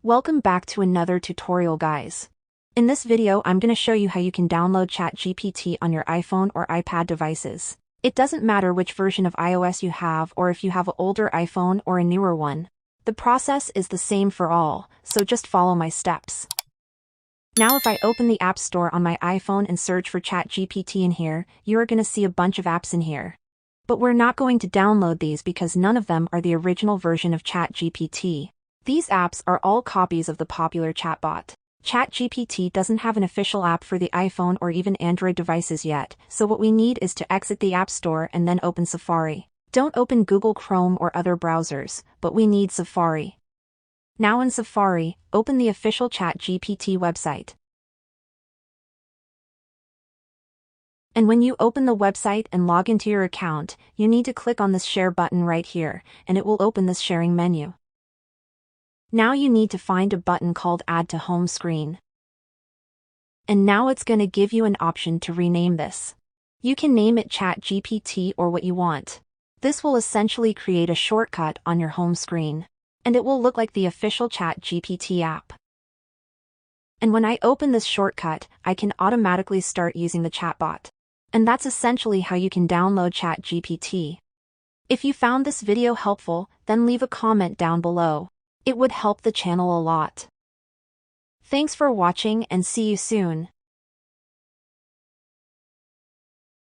Welcome back to another tutorial, guys. In this video I'm going to show you how you can download ChatGPT on your iPhone or iPad devices. It doesn't matter which version of iOS you have or if you have an older iPhone or a newer one. The process is the same for all, so just follow my steps. Now if I open the App Store on my iPhone and search for ChatGPT in here, you are going to see a bunch of apps in here. But we're not going to download these because none of them are the original version of ChatGPT. These apps are all copies of the popular chatbot. ChatGPT doesn't have an official app for the iPhone or even Android devices yet, so what we need is to exit the App Store and then open Safari. Don't open Google Chrome or other browsers, but we need Safari. Now in Safari, open the official ChatGPT website. And when you open the website and log into your account, you need to click on this share button right here, and it will open this sharing menu. Now you need to find a button called Add to Home Screen. And now it's going to give you an option to rename this. You can name it ChatGPT or what you want. This will essentially create a shortcut on your home screen. And it will look like the official ChatGPT app. And when I open this shortcut, I can automatically start using the chatbot. And that's essentially how you can download ChatGPT. If you found this video helpful, then leave a comment down below. It would help the channel a lot. Thanks for watching and see you soon.